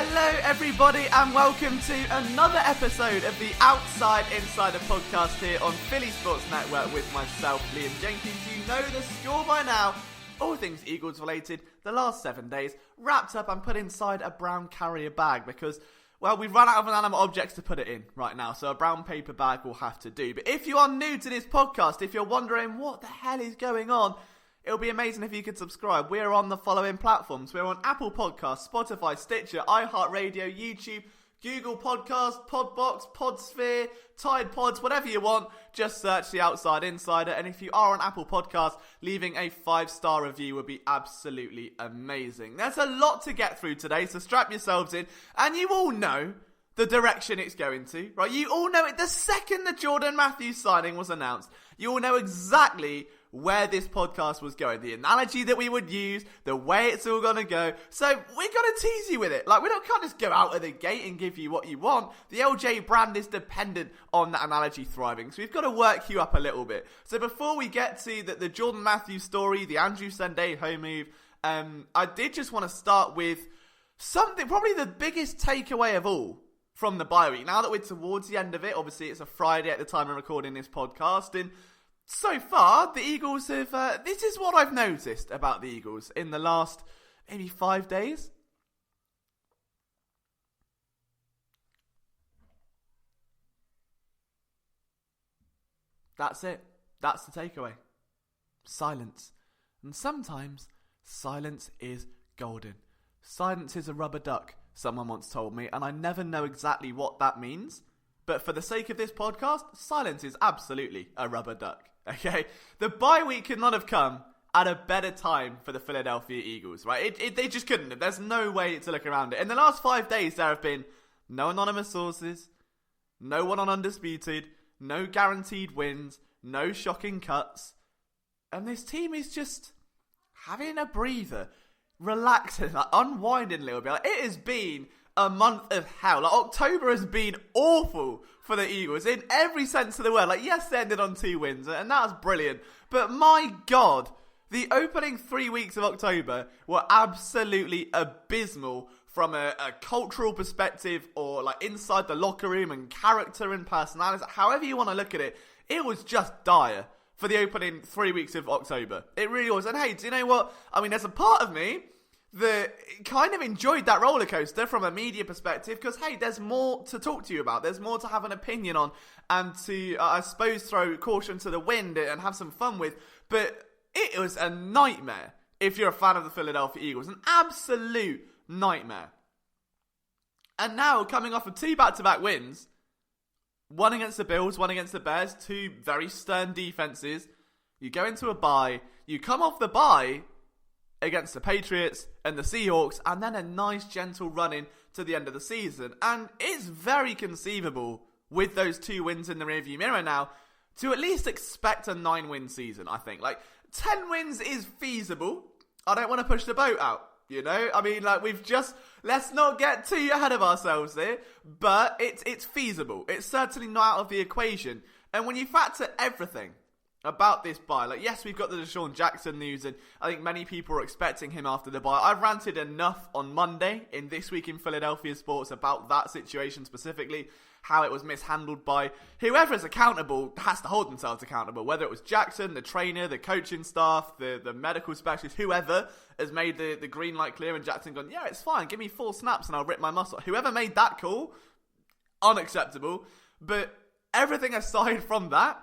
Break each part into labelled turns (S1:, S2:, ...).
S1: Hello everybody and welcome to another episode of the Outside Insider podcast here on Philly Sports Network with myself, Liam Jenkins. You know the score by now. All things Eagles related, the last 7 days, wrapped up and put inside a brown carrier bag because, well, we've run out of inanimate objects to put it in right now, so a brown paper bag will have to do. But if you are new to this podcast, if you're wondering what the hell is going on, it'll be amazing if you could subscribe. We're on the following platforms. We're on Apple Podcasts, Spotify, Stitcher, iHeartRadio, YouTube, Google Podcasts, Podbox, Podsphere, Tide Pods, whatever you want. Just search The Outside Insider. And if you are on Apple Podcasts, leaving a 5-star review would be absolutely amazing. There's a lot to get through today, so strap yourselves in. And you all know the direction it's going to, right? You all know it. The second the Jordan Matthews signing was announced, you all know exactly where this podcast was going, the analogy that we would use, the way it's all going to go. So we're going to tease you with it. Like, can't just go out of the gate and give you what you want. The LJ brand is dependent on that analogy thriving. So we've got to work you up a little bit. So before we get to the Jordan Matthews story, the Andrew Sendejo move, I did just want to start with something, probably the biggest takeaway of all from the bye week. Now that we're towards the end of it, obviously it's a Friday at the time of recording this podcast, and so far, the Eagles have, this is what I've noticed about the Eagles in the last maybe 5 days. That's it. That's the takeaway. Silence. And sometimes, silence is golden. Silence is a rubber duck, someone once told me, and I never know exactly what that means. But for the sake of this podcast, silence is absolutely a rubber duck. Okay, the bye week could not have come at a better time for the Philadelphia Eagles, right? They just couldn't have. There's no way to look around it. In the last 5 days, there have been no anonymous sources, no one on Undisputed, no guaranteed wins, no shocking cuts. And this team is just having a breather, relaxing, like unwinding a little bit. Like, it has been a month of hell. Like, October has been awful for the Eagles in every sense of the word. Like, yes, they ended on 2 wins, and that was brilliant. But my God, the opening 3 weeks of October were absolutely abysmal from a cultural perspective, or like inside the locker room and character and personality. However you want to look at it, it was just dire for the opening 3 weeks of October. It really was. And hey, do you know what? I mean, there's a part of me that kind of enjoyed that roller coaster from a media perspective, because hey, there's more to talk to you about, there's more to have an opinion on, and to I suppose throw caution to the wind and have some fun with. But it was a nightmare if you're a fan of the Philadelphia Eagles, an absolute nightmare. And now, coming off of 2 back-to-back wins, one against the Bills, one against the Bears, 2 very stern defenses, you go into a bye, you come off the bye against the Patriots and the Seahawks, and then a nice gentle run in to the end of the season. And it's very conceivable, with those 2 wins in the rearview mirror now, to at least expect a 9-win season, I think. Like, 10 wins is feasible. I don't want to push the boat out, you know? I mean, like, let's not get too ahead of ourselves here, but it's feasible. It's certainly not out of the equation. And when you factor everything about this bye, like, yes, we've got the Deshaun Jackson news, and I think many people are expecting him after the bye. I've ranted enough on Monday in This Week in Philadelphia Sports about that situation specifically, how it was mishandled by whoever is accountable has to hold themselves accountable, whether it was Jackson, the trainer, the coaching staff, the medical specialist, whoever has made the green light clear, and Jackson gone, yeah, it's fine, give me 4 snaps and I'll rip my muscle. Whoever made that call, unacceptable. But everything aside from that,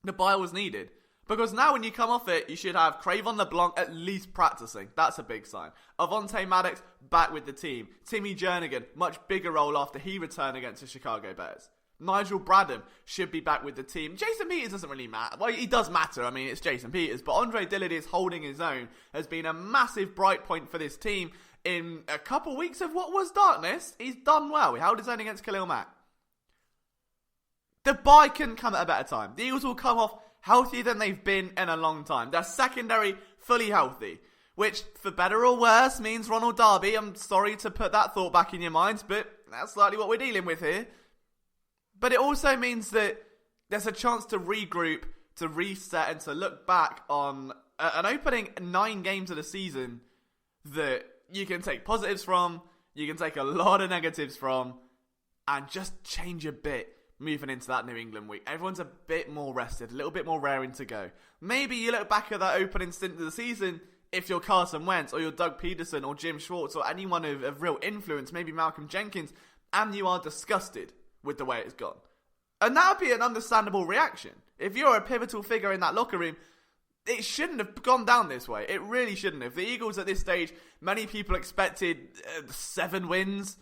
S1: the bye was needed. Because now when you come off it, you should have Cravon LeBlanc at least practicing. That's a big sign. Avonte Maddox back with the team. Timmy Jernigan, much bigger role after he returned against the Chicago Bears. Nigel Bradham should be back with the team. Jason Peters doesn't really matter. Well, he does matter. I mean, it's Jason Peters. But Andre Dillard is holding his own. Has been a massive bright point for this team. In a couple weeks of what was darkness, he's done well. He held his own against Khalil Mack. The bye couldn't come at a better time. The Eagles will come off healthier than they've been in a long time. Their secondary, fully healthy. Which, for better or worse, means Ronald Darby. I'm sorry to put that thought back in your minds, but that's slightly what we're dealing with here. But it also means that there's a chance to regroup, to reset, and to look back on an opening 9 games of the season that you can take positives from, you can take a lot of negatives from and just change a bit moving into that New England week. Everyone's a bit more rested, a little bit more raring to go. Maybe you look back at that opening stint of the season, if you're Carson Wentz or you're Doug Peterson or Jim Schwartz or anyone of real influence, maybe Malcolm Jenkins, and you are disgusted with the way it's gone. And that would be an understandable reaction. If you're a pivotal figure in that locker room, it shouldn't have gone down this way. It really shouldn't have. The Eagles at this stage, many people expected 7 wins.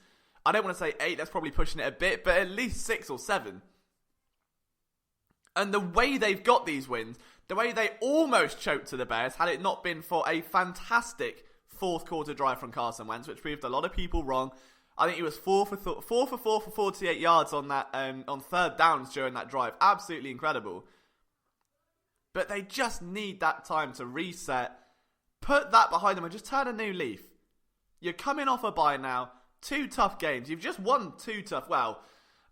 S1: I don't want to say 8, that's probably pushing it a bit, but at least 6 or 7. And the way they've got these wins, the way they almost choked to the Bears, had it not been for a fantastic fourth quarter drive from Carson Wentz, which proved a lot of people wrong. I think he was 4 for 4 for 48 yards on that on third downs during that drive. Absolutely incredible. But they just need that time to reset, put that behind them and just turn a new leaf. You're coming off a bye now. 2 tough games. You've just won 2 tough... Well,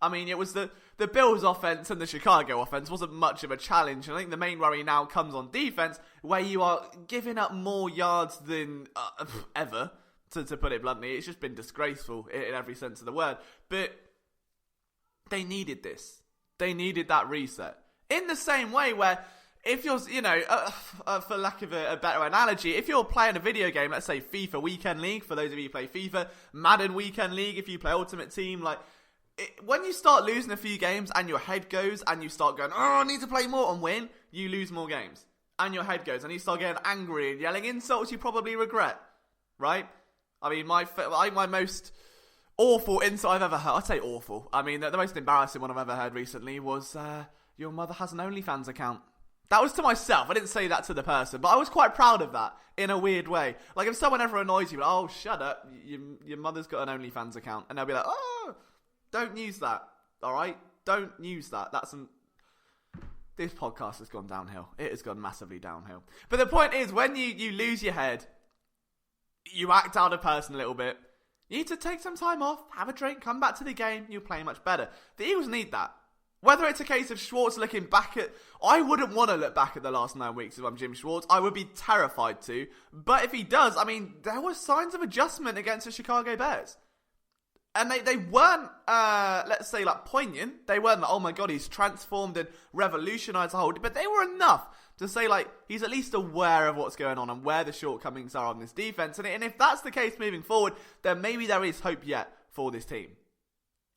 S1: I mean, it was the Bills offense and the Chicago offense wasn't much of a challenge. And I think the main worry now comes on defense, where you are giving up more yards than ever, to put it bluntly. It's just been disgraceful in every sense of the word. But they needed this. They needed that reset. In the same way where... If you're, for lack of a better analogy, if you're playing a video game, let's say FIFA Weekend League, for those of you who play FIFA, Madden Weekend League, if you play Ultimate Team, when you start losing a few games and your head goes and you start going, I need to play more and win, you lose more games. And your head goes and you start getting angry and yelling insults you probably regret, right? I mean, my most awful insult I've ever heard, I'd say awful, I mean, the most embarrassing one I've ever heard recently was, your mother has an OnlyFans account. That was to myself. I didn't say that to the person, but I was quite proud of that in a weird way. Like if someone ever annoys you, oh, shut up, your mother's got an OnlyFans account, and they'll be like, oh, don't use that, all right? Don't use that. This podcast has gone downhill. It has gone massively downhill. But the point is, when you lose your head, you act out of person a little bit. You need to take some time off, have a drink, come back to the game. You'll play much better. The Eagles need that. Whether it's a case of Schwartz looking back at... I wouldn't want to look back at the last 9 weeks if I'm Jim Schwartz. I would be terrified to. But if he does, I mean, there were signs of adjustment against the Chicago Bears. And they weren't, let's say, poignant. They weren't oh my God, he's transformed and revolutionised the whole... But they were enough to say, he's at least aware of what's going on and where the shortcomings are on this defence. And if that's the case moving forward, then maybe there is hope yet for this team.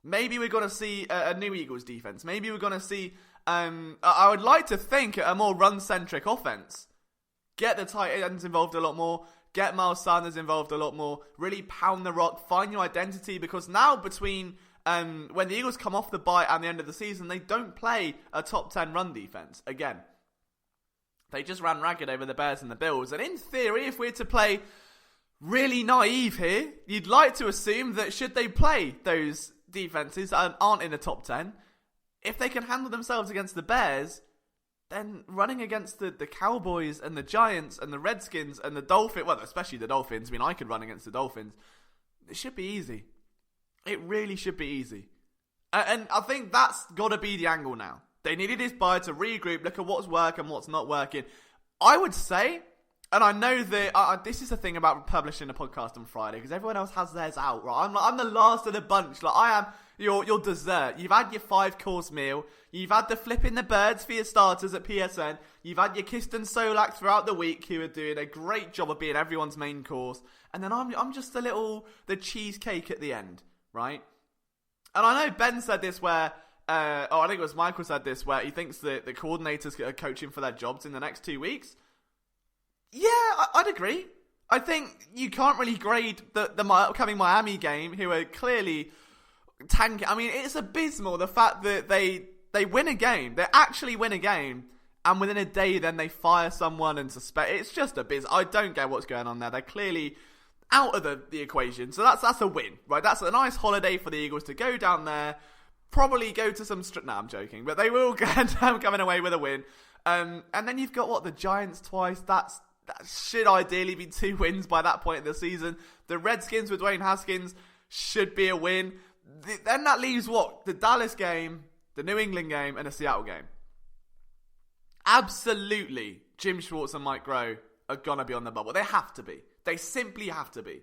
S1: Maybe we're going to see a new Eagles defense. Maybe we're going to see, I would like to think, a more run-centric offense. Get the tight ends involved a lot more. Get Miles Sanders involved a lot more. Really pound the rock. Find your identity. Because now between when the Eagles come off the bye and the end of the season, they don't play a top 10 run defense again. They just ran ragged over the Bears and the Bills. And in theory, if we're to play really naive here, you'd like to assume that should they play those defenses that aren't in the top 10, if they can handle themselves against the Bears, then running against the Cowboys and the Giants and the Redskins and the Dolphins, well, especially the Dolphins, I mean, I could run against the Dolphins, it should be easy. It really should be easy. And I think that's got to be the angle now. They needed this bye to regroup, look at what's working, what's not working. I would say, and I know that this is the thing about publishing a podcast on Friday, because everyone else has theirs out, right? I'm the last of the bunch. I am your dessert. You've had your 5-course meal. You've had the flipping the birds for your starters at PSN. You've had your Kisten Solak throughout the week, who are doing a great job of being everyone's main course. And then I'm just the cheesecake at the end, right? And I know Ben said this where, I think it was Michael said this, where he thinks that the coordinators are coaching for their jobs in the next 2 weeks. Yeah, I'd agree. I think you can't really grade the upcoming Miami game, who are clearly tanking. I mean, it's abysmal, the fact that they win a game. They actually win a game, and within a day, then they fire someone and suspect. It's just abysmal. I don't get what's going on there. They're clearly out of the equation. So that's a win, right? That's a nice holiday for the Eagles to go down there, probably go to some... No, I'm joking. But they will end up coming away with a win. And then you've got, the Giants twice. That should ideally be 2 wins by that point in the season. The Redskins with Dwayne Haskins should be a win. Then that leaves the Dallas game, the New England game, and the Seattle game. Absolutely, Jim Schwartz and Mike Groh are going to be on the bubble. They have to be. They simply have to be.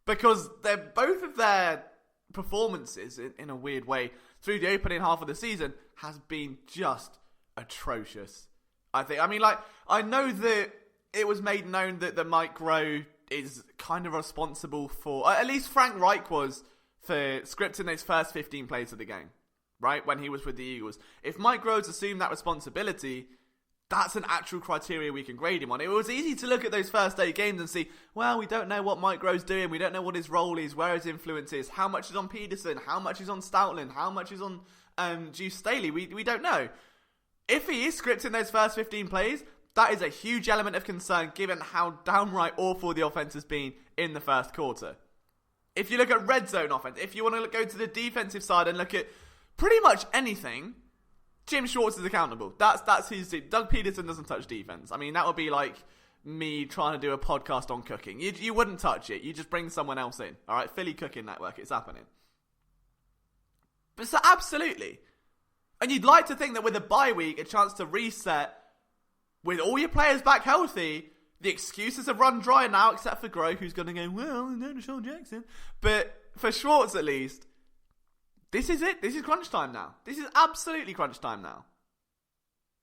S1: Because both of their performances, in a weird way, through the opening half of the season, has been just atrocious. I think. I mean, like, I know that it was made known that the Mike Rowe is kind of responsible for, at least Frank Reich was, for scripting those first 15 plays of the game, right? When he was with the Eagles. If Mike Rowe's assumed that responsibility, that's an actual criteria we can grade him on. It was easy to look at those first 8 games and see, well, we don't know what Mike Rowe's doing. We don't know what his role is, where his influence is, how much is on Peterson, how much is on Stoutland, how much is on Juice Staley. We don't know. If he is scripting those first 15 plays, that is a huge element of concern given how downright awful the offense has been in the first quarter. If you look at red zone offense, if you want to go to the defensive side and look at pretty much anything, Jim Schwartz is accountable. That's his team. Doug Peterson doesn't touch defense. I mean, that would be like me trying to do a podcast on cooking. You wouldn't touch it. You just bring someone else in. All right, Philly Cooking Network. It's happening. But so absolutely. And you'd like to think that with a bye week, a chance to reset, with all your players back healthy, the excuses have run dry now, except for Groh, who's going to go, well, no, Deshaun Jackson. But for Schwartz, at least, this is it. This is crunch time now. This is absolutely crunch time now.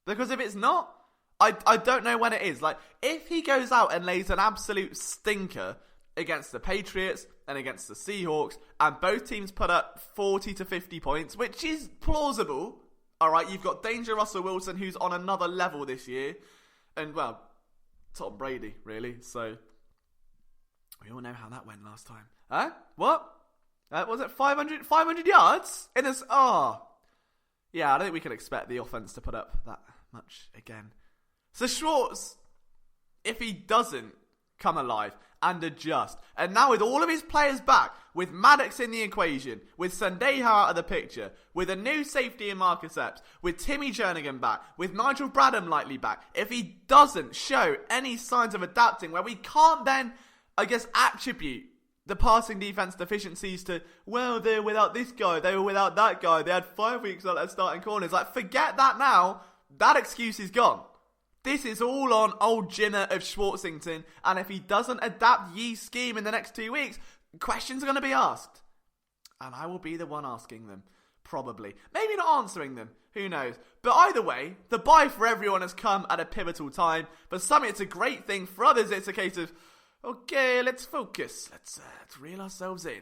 S1: Because if it's not, I don't know when it is. Like, if he goes out and lays an absolute stinker against the Patriots and against the Seahawks, and both teams put up 40 to 50 points, which is plausible. All right, you've got Danger Russell Wilson, who's on another level this year. And, well, Tom Brady, really. So, we all know how that went last time. Huh? What? Was it 500 yards? In this? Oh. Yeah, I don't think we can expect the offense to put up that much again. So Schwartz, if he doesn't come alive and adjust, and now with all of his players back, with Maddox in the equation, with Sandeha out of the picture, with a new safety in Marcus Epps, with Timmy Jernigan back, with Nigel Bradham likely back, if he doesn't show any signs of adapting, where we can't then, I guess, attribute the passing defense deficiencies to, well, they were without this guy, they were without that guy, they had 5 weeks without their starting corners. Like, forget that now. That excuse is gone. This is all on old Jinner of Schwartzington, and if he doesn't adapt Yee's scheme in the next 2 weeks, questions are going to be asked. And I will be the one asking them. Probably. Maybe not answering them. Who knows? But either way, the bye for everyone has come at a pivotal time. For some, it's a great thing. For others, it's a case of, okay, let's focus. Let's reel ourselves in.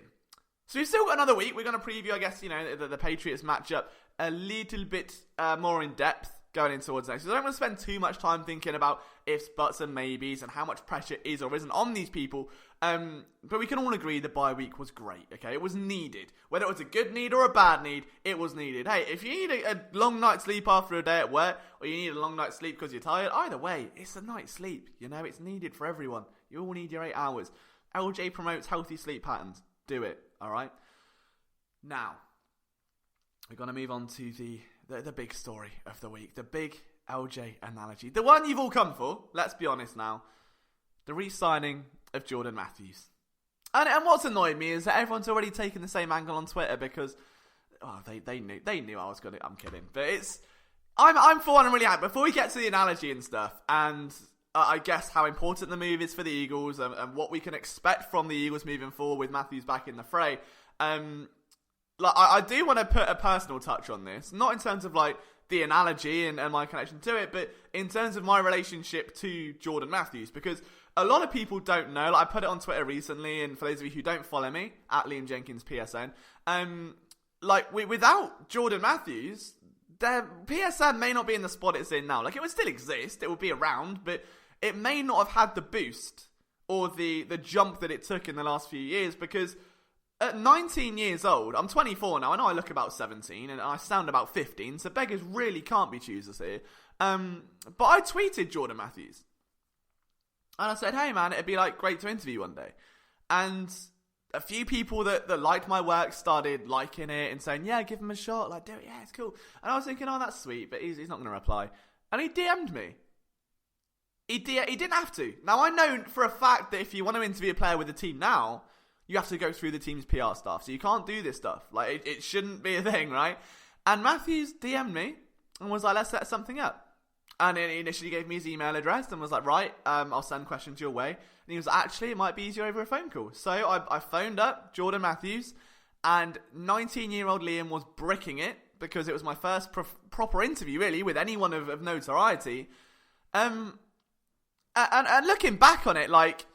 S1: So we've still got another week. We're going to preview, I guess, the Patriots matchup a little bit more in depth going in towards next. So I don't want to spend too much time thinking about ifs, buts, and maybes and how much pressure is or isn't on these people. But we can all agree the bye week was great, okay? It was needed. Whether it was a good need or a bad need, it was needed. Hey, if you need a long night's sleep after a day at work, or you need a long night's sleep because you're tired, either way, it's a night's sleep. It's needed for everyone. You all need your 8 hours. LJ promotes healthy sleep patterns. Do it, alright? Now, we're going to move on to the big story of the week. The big LJ analogy. The one you've all come for, let's be honest now. The re-signing of Jordan Matthews. And what's annoyed me is that everyone's already taken the same angle on Twitter because they knew I was going to. I'm kidding. But I'm for one, I'm really happy. Before we get to the analogy and stuff, and I guess how important the move is for the Eagles and what we can expect from the Eagles moving forward with Matthews back in the fray. I do want to put a personal touch on this, not in terms of the analogy and my connection to it, but in terms of my relationship to Jordan Matthews, because a lot of people don't know. I put it on Twitter recently, and for those of you who don't follow me, at Liam Jenkins PSN, without Jordan Matthews, PSN may not be in the spot it's in now. It would still exist, it would be around, but it may not have had the boost or the jump that it took in the last few years, because at 19 years old, I'm 24 now, I know I look about 17, and I sound about 15, so beggars really can't be choosers here. But I tweeted Jordan Matthews. And I said, hey man, it'd be great to interview one day. And a few people that liked my work started liking it and saying, yeah, give him a shot, do it, yeah, it's cool. And I was thinking, oh, that's sweet, but he's not going to reply. And he DM'd me. He didn't have to. Now, I know for a fact that if you want to interview a player with the team now, you have to go through the team's PR stuff. So you can't do this stuff. It shouldn't be a thing, right? And Matthews DM'd me and was like, let's set something up. And he initially gave me his email address and was like, right, I'll send questions your way. And he was like, actually, it might be easier over a phone call. So I phoned up Jordan Matthews, and 19-year-old Liam was bricking it because it was my first proper interview, really, with anyone of notoriety. And looking back on it, like,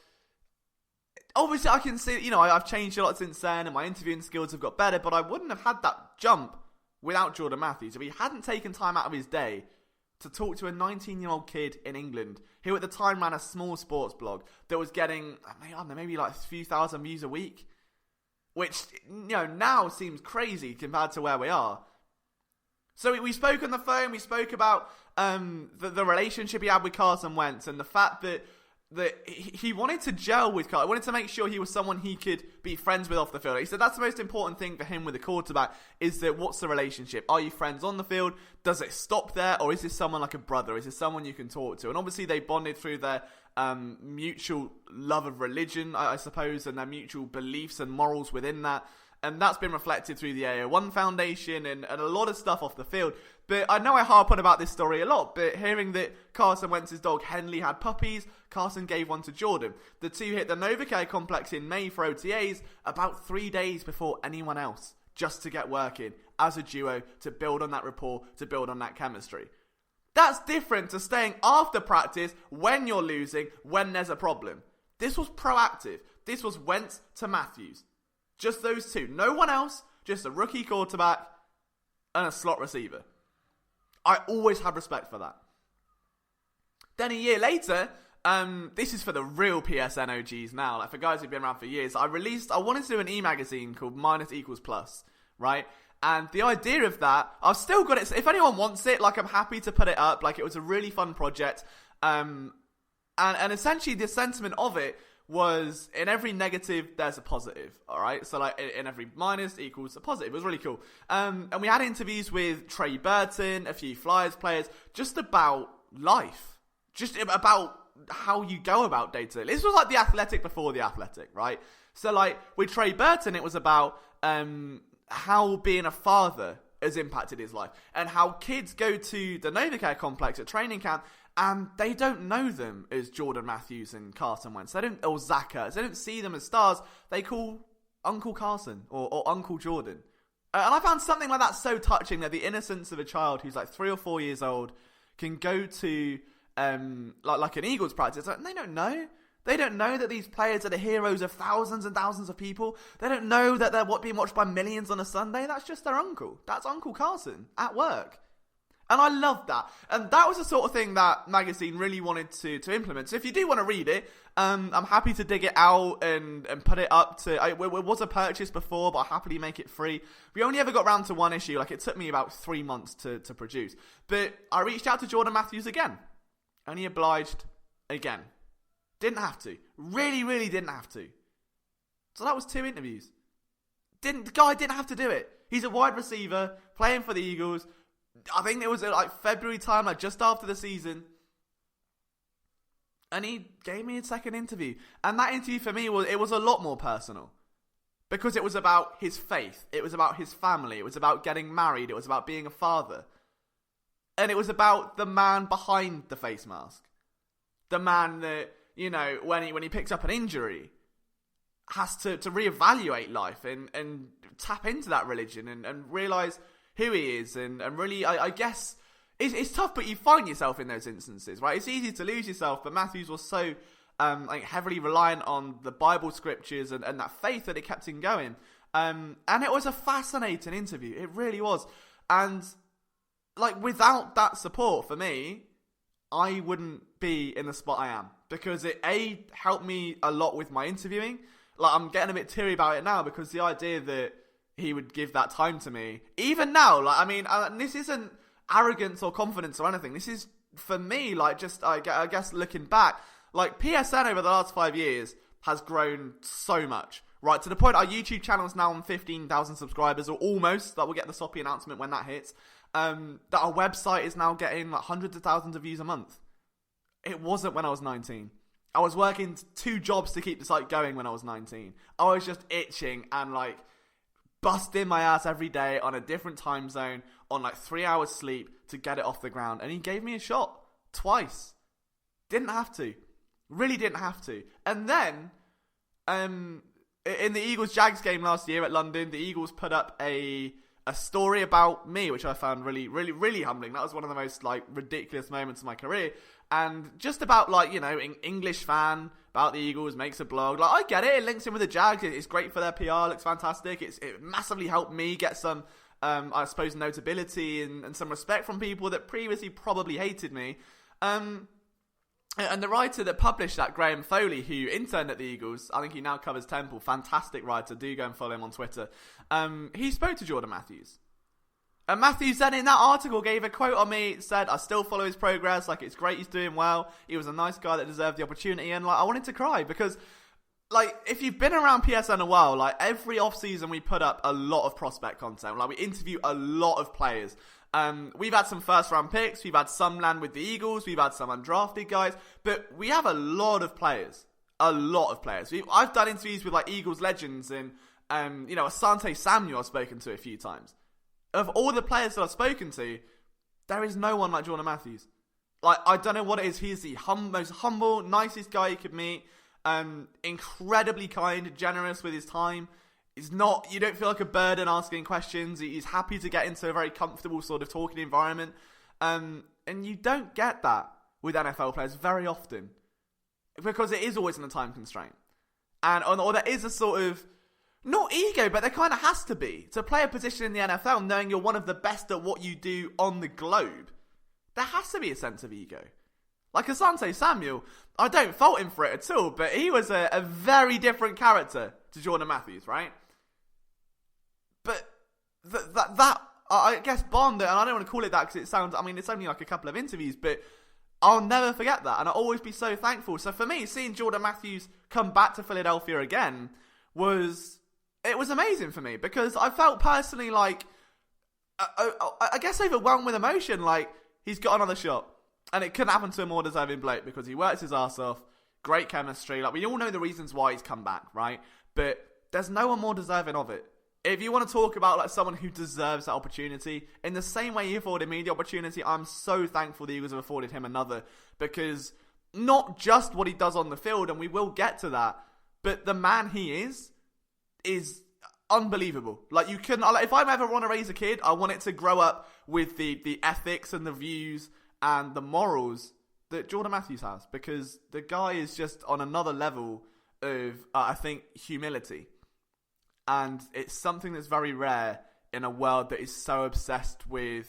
S1: obviously I can see, I've changed a lot since then and my interviewing skills have got better, but I wouldn't have had that jump without Jordan Matthews. If he hadn't taken time out of his day to talk to a 19-year-old kid in England who at the time ran a small sports blog that was getting, I don't know, maybe like a few thousand views a week, which, now seems crazy compared to where we are. So we spoke on the phone, we spoke about the relationship he had with Carson Wentz and the fact that he wanted to gel with Carson. He wanted to make sure he was someone he could be friends with off the field. He said that's the most important thing for him with a quarterback, is that what's the relationship? Are you friends on the field? Does it stop there? Or is this someone like a brother? Is this someone you can talk to? And obviously they bonded through their mutual love of religion, I suppose, and their mutual beliefs and morals within that. And that's been reflected through the AO1 Foundation and a lot of stuff off the field. But I know I harp on about this story a lot, but hearing that Carson Wentz's dog Henley had puppies, Carson gave one to Jordan. The two hit the Novacare complex in May for OTAs about 3 days before anyone else, just to get working as a duo, to build on that rapport, to build on that chemistry. That's different to staying after practice when you're losing, when there's a problem. This was proactive. This was Wentz to Matthews. Just those two. No one else. Just a rookie quarterback and a slot receiver. I always had respect for that. Then a year later, this is for the real PSN OGs now, like for guys who've been around for years, I wanted to do an e-magazine called Minus Equals Plus, right? And the idea of that, I've still got it. If anyone wants it, like, I'm happy to put it up. Like, it was a really fun project. And essentially the sentiment of it was, in every negative, there's a positive, all right? So, like, in every minus equals a positive. It was really cool. And we had interviews with Trey Burton, a few Flyers players, just about life. Just about how you go about day-to-day. This was like The Athletic before The Athletic, right? So, like, with Trey Burton, it was about how being a father has impacted his life, and how kids go to the Novacare complex at training camp, and they don't know them as Jordan Matthews and Carson Wentz. Or Zach Ertz. They don't see them as stars. They call Uncle Carson or Uncle Jordan. And I found something like that so touching, that the innocence of a child who's like 3 or 4 years old can go to like an Eagles practice. Like, they don't know. They don't know that these players are the heroes of thousands and thousands of people. They don't know that they're being watched by millions on a Sunday. That's just their uncle. That's Uncle Carson at work. And I loved that. And that was the sort of thing that magazine really wanted to implement. So if you do want to read it, I'm happy to dig it out and put it up to... It was a purchase before, but I'll happily make it free. We only ever got round to one issue. Like, it took me about 3 months to produce. But I reached out to Jordan Matthews again. And he obliged again. Didn't have to. Really, really didn't have to. So that was 2 interviews. The guy didn't have to do it. He's a wide receiver, playing for the Eagles. I think it was like February time, like just after the season. And he gave me a second interview. And that interview for me was a lot more personal. Because it was about his faith. It was about his family. It was about getting married. It was about being a father. And it was about the man behind the face mask. The man that, you know, when he picks up an injury, has to reevaluate life and tap into that religion and realise who he is. And really, I guess, it's tough, but you find yourself in those instances, right? It's easy to lose yourself, but Matthews was so heavily reliant on the Bible scriptures and that faith that it kept him going. And it was a fascinating interview. It really was. And like, without that support for me, I wouldn't be in the spot I am, because it helped me a lot with my interviewing. Like, I'm getting a bit teary about it now, because the idea that he would give that time to me, even now, like, I mean, this isn't arrogance or confidence or anything. This is, for me, like, just, I guess looking back, like, PSN over the last 5 years has grown so much, right? To the point our YouTube channel is now on 15,000 subscribers, or almost. Like, we'll get the soppy announcement when that hits. That our website is now getting like hundreds of thousands of views a month. It wasn't when I was 19. I was working 2 jobs to keep the site going when I was 19. I was just itching and like busting my ass every day on a different time zone, on like 3 hours sleep to get it off the ground. And he gave me a shot. twice. Didn't have to. Really didn't have to. And then, in the Eagles-Jags game last year at London, the Eagles put up a story about me, which I found really, really, really humbling. That was one of the most, ridiculous moments of my career. And just about, English fan about the Eagles, makes a blog. I get it. It links in with the Jags. It's great for their PR. Looks fantastic. It massively helped me get some, I suppose, notability and some respect from people that previously probably hated me. And the writer that published that, Graham Foley, who interned at the Eagles, I think he now covers Temple, fantastic writer, do go and follow him on Twitter, he spoke to Jordan Matthews. And Matthews then in that article gave a quote on me, said, I still follow his progress, it's great he's doing well, he was a nice guy that deserved the opportunity, and I wanted to cry, because if you've been around PSN a while, every off-season we put up a lot of prospect content, we interview a lot of players. We've had some first-round picks, we've had some land with the Eagles, we've had some undrafted guys, but we have a lot of players. A lot of players. I've done interviews with, Eagles legends, and, Asante Samuel I've spoken to a few times. Of all the players that I've spoken to, there is no one like Jordan Matthews. I don't know what it is, he's the most humble, nicest guy you could meet, incredibly kind, generous with his time. He's not, you don't feel like a burden asking questions. He's happy to get into a very comfortable sort of talking environment. And you don't get that with NFL players very often, because it is always in a time constraint. Or there is a sort of, not ego, but there kind of has to be. To play a position in the NFL, knowing you're one of the best at what you do on the globe, there has to be a sense of ego. Asante Samuel, I don't fault him for it at all, but he was a very different character to Jordan Matthews, right? But that I guess bond, and I don't want to call it that because it sounds, it's only a couple of interviews, but I'll never forget that, and I'll always be so thankful. So for me, seeing Jordan Matthews come back to Philadelphia again was amazing for me, because I felt personally I guess overwhelmed with emotion, he's got another shot, and it couldn't happen to a more deserving bloke, because he works his ass off, great chemistry, we all know the reasons why he's come back, right? But there's no one more deserving of it. If you want to talk about someone who deserves that opportunity, in the same way he afforded me the opportunity, I'm so thankful the Eagles have afforded him another, because not just what he does on the field, and we will get to that, but the man he is unbelievable. You couldn't, if I ever want to raise a kid, I want it to grow up with the ethics and the views and the morals that Jordan Matthews has, because the guy is just on another level of, I think, humility. And it's something that's very rare in a world that is so obsessed with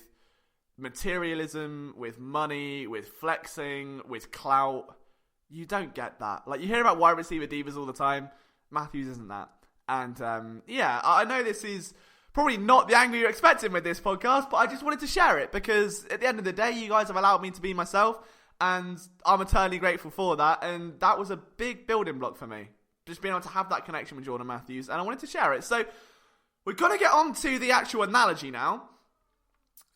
S1: materialism, with money, with flexing, with clout. You don't get that. You hear about wide receiver divas all the time. Matthews isn't that. And I know this is probably not the angle you're expecting with this podcast, but I just wanted to share it, because at the end of the day, you guys have allowed me to be myself, and I'm eternally grateful for that. And that was a big building block for me, just being able to have that connection with Jordan Matthews, and I wanted to share it. So we're going to get on to the actual analogy now.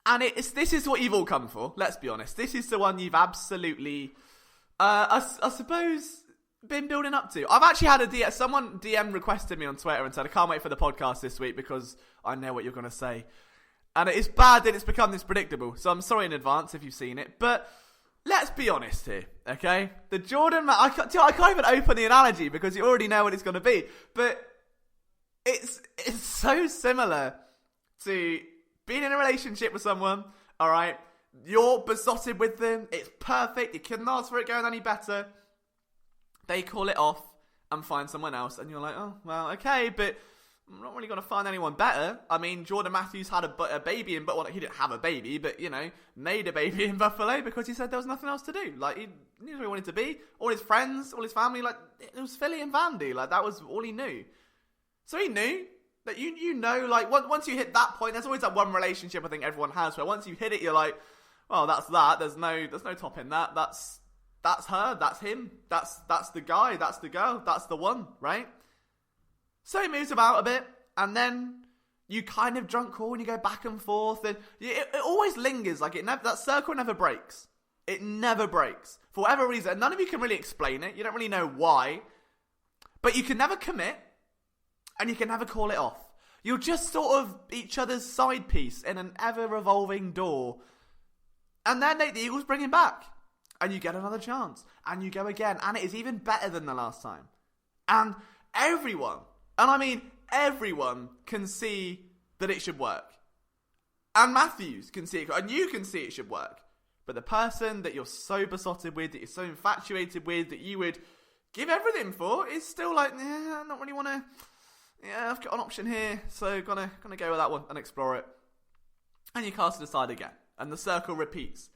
S1: And this is what you've all come for, let's be honest. This is the one you've absolutely, I suppose, been building up to. I've actually had someone DM requested me on Twitter and said, I can't wait for the podcast this week because I know what you're going to say. And it's bad that it's become this predictable, so I'm sorry in advance if you've seen it. But let's be honest here, okay? The Jordan... I can't even open the analogy because you already know what it's going to be. But it's so similar to being in a relationship with someone, alright? You're besotted with them. It's perfect. You couldn't ask for it going any better. They call it off and find someone else. And you're like, oh, well, okay, but I'm not really going to find anyone better. Jordan Matthews had a baby in... Well, he didn't have a baby, but, made a baby in Buffalo because he said there was nothing else to do. He knew where he wanted to be. All his friends, all his family, it was Philly and Vandy. That was all he knew. So he knew that once you hit that point, there's always that one relationship I think everyone has where once you hit it, you're like, well, that's that. There's no topping that. That's her. That's him. That's the guy. That's the girl. That's the one, right? So he moves about a bit, and then you kind of drunk call and you go back and forth, and it always lingers. That circle never breaks. It never breaks. For whatever reason, none of you can really explain it. You don't really know why. But you can never commit, and you can never call it off. You're just sort of each other's side piece in an ever-revolving door. And then the Eagles bring him back. And you get another chance. And you go again. And it is even better than the last time. And everyone, and I mean everyone, can see that it should work. And Matthews can see it, and you can see it should work. But the person that you're so besotted with, that you're so infatuated with, that you would give everything for, is still like, I don't really want to. Yeah, I've got an option here, so gonna go with that one and explore it. And you cast it aside again, and the circle repeats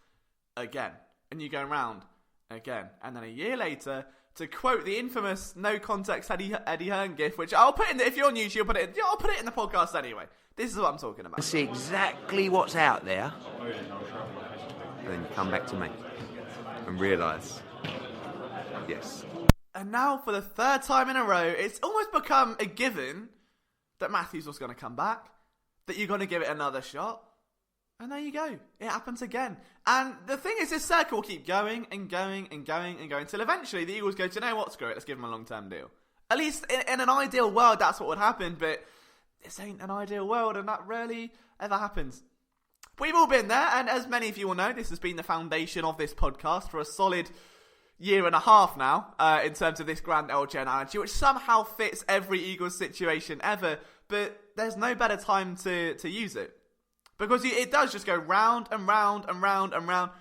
S1: again, and you go round again, and then a year later, to quote the infamous no context Eddie Hearn gif, which I'll put in. If you're on YouTube, I'll put it in the podcast anyway. This is what I'm talking about.
S2: See exactly what's out there, and then you come back to me and realise, yes.
S1: And now, for the third time in a row, it's almost become a given that Matthews was going to come back, that you're going to give it another shot. And there you go. It happens again. And the thing is, this circle will keep going and going and going and going until eventually the Eagles go, do you know what? Screw it. Let's give him a long-term deal. At least in an ideal world, that's what would happen. But this ain't an ideal world, and that rarely ever happens. We've all been there, and as many of you will know, this has been the foundation of this podcast for a solid year and a half now, in terms of this grand LJ analogy, which somehow fits every Eagles situation ever, but there's no better time to use it. Because it does just go round and round and round and round,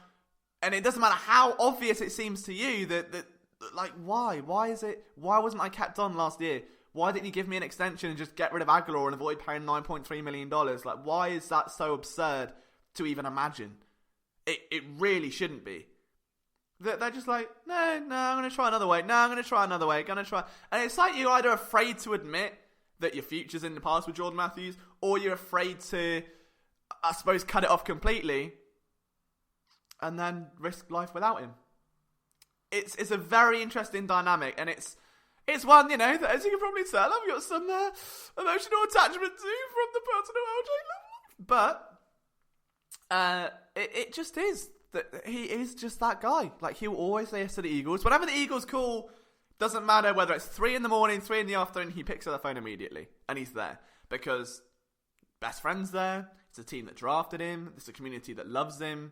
S1: and it doesn't matter how obvious it seems to you that like, why? Why wasn't I kept on last year? Why didn't you give me an extension and just get rid of Aguilar and avoid paying $9.3 million? Like, why is that so absurd to even imagine? It really shouldn't be. They're just like, no, I'm going to try another way. No, I'm going to try another way. And it's like you're either afraid to admit that your future's in the past with Jordan Matthews, or you're afraid to, I suppose, cut it off completely and then risk life without him. It's a very interesting dynamic, and it's one, that, as you can probably tell, I've got some emotional attachment to from the personal LJ love. But it just is. That he is just that guy. Like, he'll always say yes to the Eagles. Whenever the Eagles call, doesn't matter whether it's 3 in the morning, 3 in the afternoon, he picks up the phone immediately. And he's there. Because best friend's there. It's a team that drafted him. It's a community that loves him.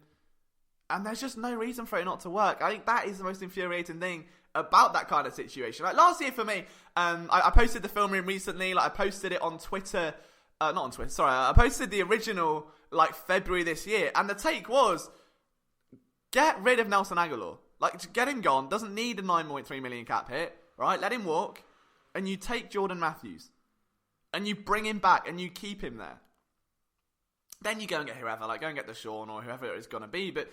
S1: And there's just no reason for it not to work. I think that is the most infuriating thing about that kind of situation. Like, last year for me, I posted the film room recently. Like, I posted it on Twitter. Not on Twitter, sorry. I posted the original, February this year. And the take was, get rid of Nelson Aguilar. Get him gone. Doesn't need a $9.3 million cap hit. Right? Let him walk. And you take Jordan Matthews. And you bring him back. And you keep him there. Then you go and get whoever. Go and get Deshaun or whoever it's going to be. But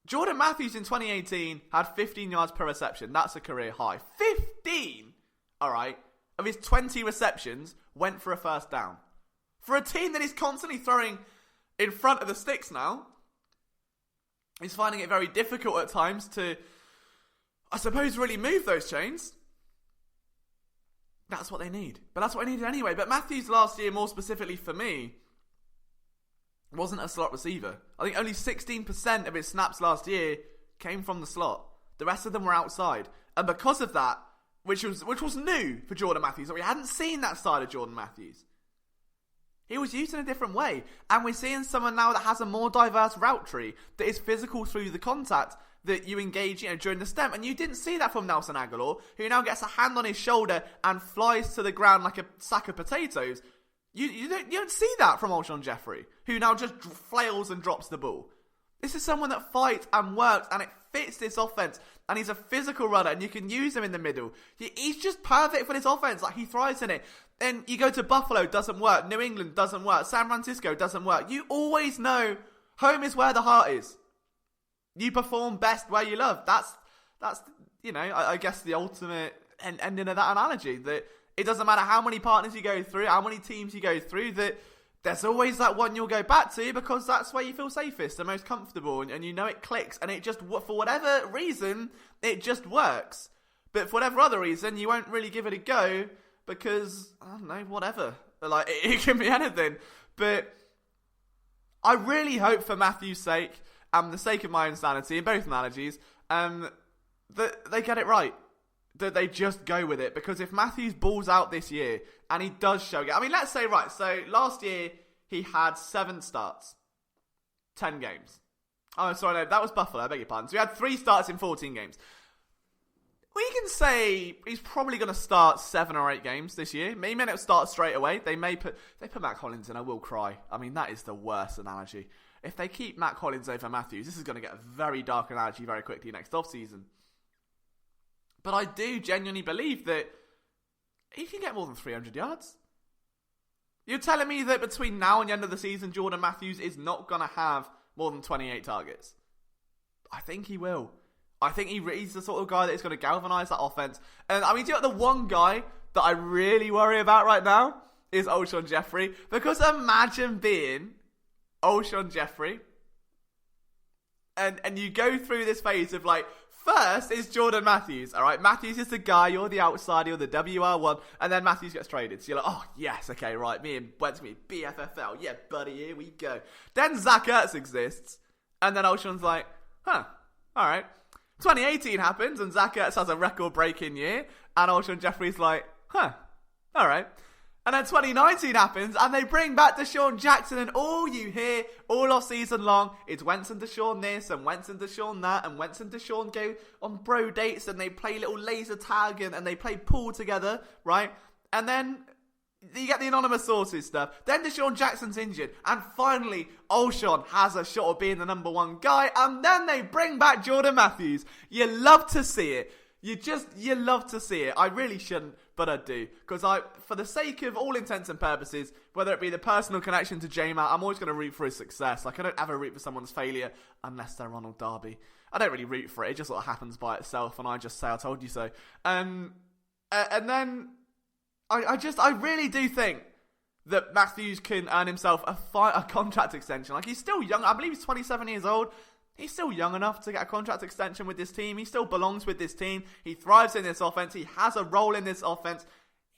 S1: Jordan Matthews in 2018 had 15 yards per reception. That's a career high. 15! Alright. Of his 20 receptions went for a first down. For a team that is constantly throwing in front of the sticks now, he's finding it very difficult at times to, I suppose, really move those chains. That's what they need. But that's what I needed anyway. But Matthews last year, more specifically for me, wasn't a slot receiver. I think only 16% of his snaps last year came from the slot. The rest of them were outside. And because of that, which was new for Jordan Matthews, we hadn't seen that side of Jordan Matthews. He was used in a different way. And we're seeing someone now that has a more diverse route tree, that is physical through the contact that you engage during the stem. And you didn't see that from Nelson Aguilar, who now gets a hand on his shoulder and flies to the ground like a sack of potatoes. You don't see that from Alshon Jeffrey, who now just flails and drops the ball. This is someone that fights and works, and it fits this offense. And he's a physical runner, and you can use him in the middle. He's just perfect for this offense. He thrives in it. Then you go to Buffalo, doesn't work. New England doesn't work. San Francisco doesn't work. You always know home is where the heart is. You perform best where you love. That's I guess the ultimate ending of that analogy. That it doesn't matter how many partners you go through, how many teams you go through, that there's always that one you'll go back to because that's where you feel safest and most comfortable, and you know it clicks, and it just, for whatever reason, it just works. But for whatever other reason, you won't really give it a go because, I don't know, whatever. It can be anything. But I really hope, for Matthew's sake, and the sake of my own sanity in both analogies, that they get it right. That they just go with it. Because if Matthews balls out this year, and he does show it, I mean, let's say, right, so last year he had 7 starts, 10 games. Oh, sorry, no, that was Buffalo, I beg your pardon. So he had 3 starts in 14 games. We can say he's probably going to start 7 or 8 games this year. He may not start straight away. They put Matt Collins in, I will cry. I mean, that is the worst analogy. If they keep Matt Collins over Matthews, this is going to get a very dark analogy very quickly next offseason. But I do genuinely believe that he can get more than 300 yards. You're telling me that between now and the end of the season, Jordan Matthews is not going to have more than 28 targets? I think he will. I think he's the sort of guy that is going to galvanise that offense. And I mean, do you know the one guy that I really worry about right now is Alshon Jeffrey? Because imagine being Alshon Jeffrey and you go through this phase of like, first is Jordan Matthews, alright? Matthews is the guy, you're the outsider, you're the WR1, and then Matthews gets traded. So you're like, oh, yes, okay, right, me and Wentz, me, BFFL, yeah, buddy, here we go. Then Zach Ertz exists, and then Alshon's like, alright. 2018 happens, and Zach Ertz has a record-breaking year, and Alshon Jeffrey's like, alright. And then 2019 happens, and they bring back Deshaun Jackson, and all you hear all off season long is Wentz and Deshaun this, and Wentz and Deshaun that, and Wentz and Deshaun go on bro dates, and they play little laser tag, and they play pool together, right? And then you get the anonymous sources stuff. Then Deshaun Jackson's injured, and finally Alshon has a shot of being the number 1 guy, and then they bring back Jordan Matthews. You love to see it. You love to see it. I really shouldn't, but I do. Because for the sake of all intents and purposes, whether it be the personal connection to J-Matt, I'm always going to root for his success. Like, I don't ever root for someone's failure unless they're Ronald Darby. I don't really root for it. It just sort of happens by itself, and I just say, I told you so. And then I really do think that Matthews can earn himself a contract extension. Like, he's still young. I believe he's 27 years old. He's still young enough to get a contract extension with this team. He still belongs with this team. He thrives in this offense. He has a role in this offense.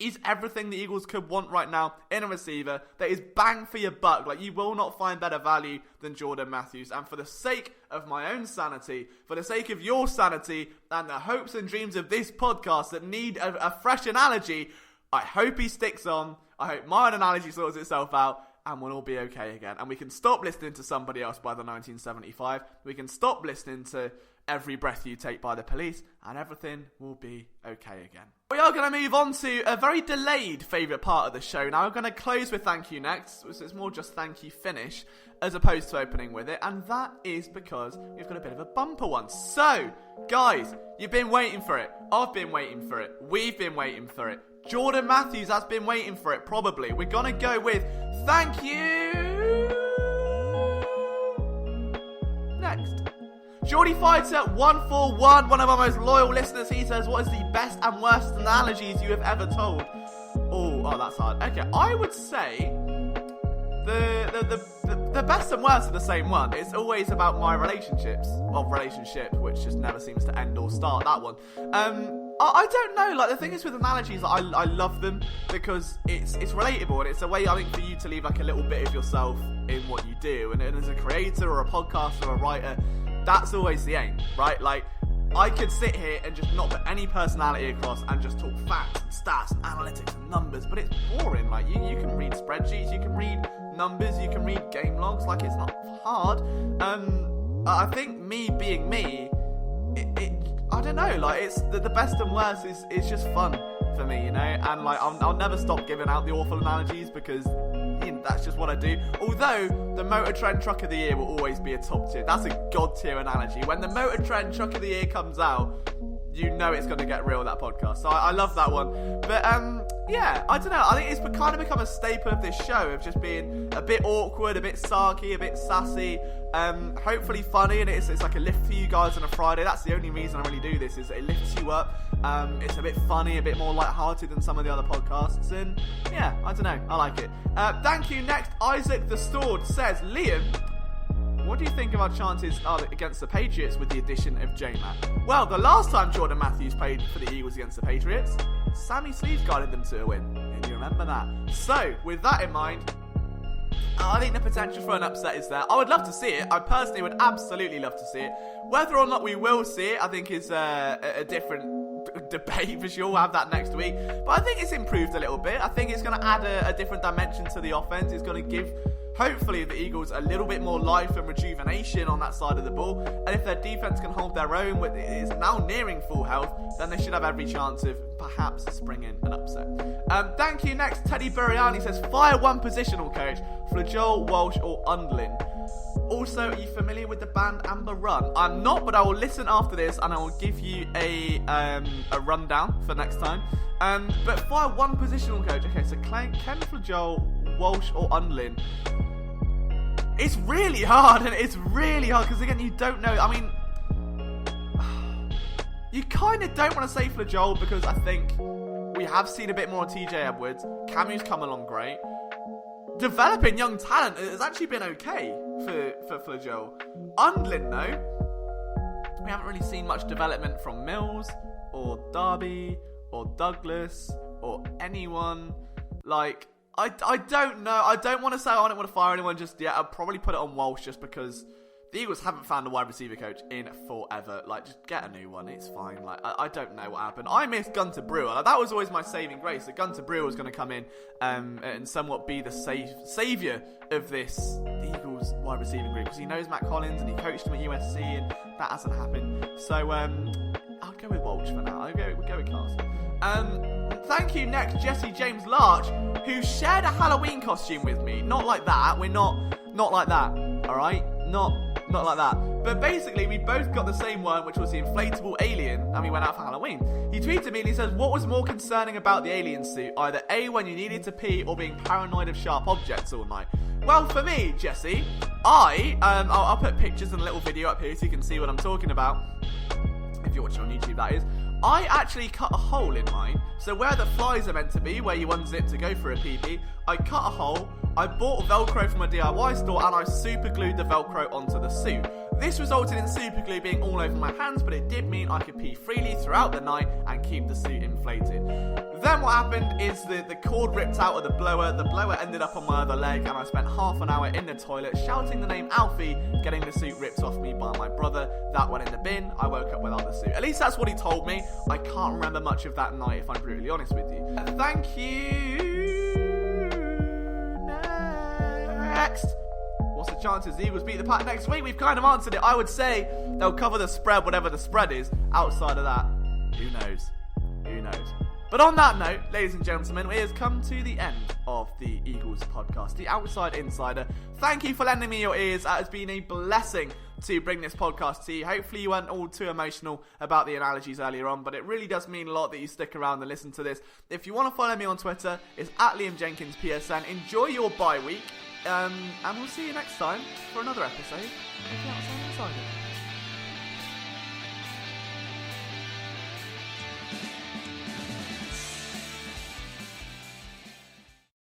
S1: He's everything the Eagles could want right now in a receiver that is bang for your buck. Like, you will not find better value than Jordan Matthews. And for the sake of my own sanity, for the sake of your sanity, and the hopes and dreams of this podcast that need a fresh analogy, I hope he sticks on. I hope my own analogy sorts itself out, and we'll all be okay again. And we can stop listening to Somebody Else by the 1975. We can stop listening to Every Breath You Take by the Police, and everything will be okay again. We are going to move on to a very delayed favourite part of the show now. We're going to close with thank you next, so it's more just thank you finish, as opposed to opening with it, and that is because we've got a bit of a bumper one. So, guys, you've been waiting for it. I've been waiting for it. We've been waiting for it. Jordan Matthews has been waiting for it, probably. We're going to go with thank you next. Geordie Fighter 141, one of our most loyal listeners, he says, what is the best and worst analogies you have ever told? Oh, that's hard. Okay, I would say the best and worst are the same one. It's always about my relationship, which just never seems to end or start, that one. I don't know, like, the thing is with analogies, I love them because it's relatable, and it's a way, I think, for you to leave like a little bit of yourself in what you do, and as a creator or a podcaster or a writer, that's always the aim, right? Like, I could sit here and just not put any personality across and just talk facts and stats and analytics and numbers, but it's boring. Like, you can read spreadsheets, you can read numbers, you can read game logs, like, it's not hard. I think me being me, I don't know, like, it's the best and worst is just fun for me, you know, and like I'll never stop giving out the awful analogies because that's just what I do. Although the Motor Trend Truck of the Year will always be a top tier. That's a god tier analogy. When the Motor Trend Truck of the Year comes out, you know it's going to get real, that podcast. So I love that one. But yeah, I don't know. I think it's kind of become a staple of this show of just being a bit awkward, a bit sarky, a bit sassy, hopefully funny, and it's like a lift for you guys on a Friday. That's the only reason I really do this, is it lifts you up. It's a bit funny, a bit more light-hearted than some of the other podcasts, and yeah, I don't know, I like it. Thank you. Next, Isaac the Stored says, Liam, what do you think of our chances against the Patriots with the addition of J-Matt? Well, the last time Jordan Matthews played for the Eagles against the Patriots, Sammy Sleeves guided them to a win, and you remember that. So, with that in mind, I think the potential for an upset is there. I would love to see it. I personally would absolutely love to see it. Whether or not we will see it, I think is a different debate for sure. We'll have that next week. But I think it's improved a little bit. I think it's going to add a different dimension to the offense. It's going to give, hopefully the Eagles a little bit more life and rejuvenation on that side of the ball, and if their defence can hold their own, with it is now nearing full health, then they should have every chance of perhaps springing an upset. Thank you. Next, Teddy Buriani says, fire one positional coach, Flajol, Walsh or Undlin. Also, are you familiar with the band Amber Run? I'm not, but I will listen after this and I will give you a rundown for next time. But fire one positional coach. Okay, so Ken Flajol, Walsh or Undlin. It's really hard, because again, you don't know. I mean, you kind of don't want to say Flajol because I think we have seen a bit more of TJ Edwards. Camu's come along great. Developing young talent has actually been okay for Flajol. Undlin, though, we haven't really seen much development from Mills or Darby or Douglas or anyone. Like, I don't know. I don't want to say I don't want to fire anyone just yet. I'll probably put it on Walsh just because the Eagles haven't found a wide receiver coach in forever. Like, just get a new one. It's fine. Like, I don't know what happened. I miss Gunter Brewer. Like, that was always my saving grace. That Gunter Brewer was going to come in and somewhat be the saviour of the Eagles wide receiving group. Because he knows Matt Collins and he coached him at USC and that hasn't happened. So, I'll go with Walsh for now. We'll go with Cast. Thank you next, Jesse James Larch, who shared a Halloween costume with me. Not like that. We're not like that. Alright? Not like that. But basically, we both got the same one, which was the inflatable alien, and we went out for Halloween. He tweeted me and he says, what was more concerning about the alien suit? Either A, when you needed to pee, or being paranoid of sharp objects all night? Well, for me, Jesse, I'll put pictures and a little video up here so you can see what I'm talking about. If you're watching on YouTube, that is. I actually cut a hole in mine. So where the flies are meant to be, where you unzip to go for a pee-pee, I cut a hole, I bought Velcro from a DIY store, and I super glued the Velcro onto the suit. This resulted in super glue being all over my hands, but it did mean I could pee freely throughout the night and keep the suit inflated. Then what happened is the cord ripped out of the blower ended up on my other leg, and I spent half an hour in the toilet shouting the name Alfie, getting the suit ripped off me by my brother. That went in the bin. I woke up without the suit. At least that's what he told me. I can't remember much of that night, if I'm brutally honest with you. Thank you. Next. What's the chances the Eagles beat the Pack next week? We've kind of answered it. I would say they'll cover the spread, whatever the spread is. Outside of that, who knows? Who knows? But on that note, ladies and gentlemen, it has come to the end of the Eagles podcast, the Outside Insider. Thank you for lending me your ears. It has been a blessing to bring this podcast to you. Hopefully you weren't all too emotional about the analogies earlier on, but it really does mean a lot that you stick around and listen to this. If you want to follow me on Twitter, it's @LiamJenkinsPSN. Enjoy your bye week, and we'll see you next time for another episode of the Outside Insider.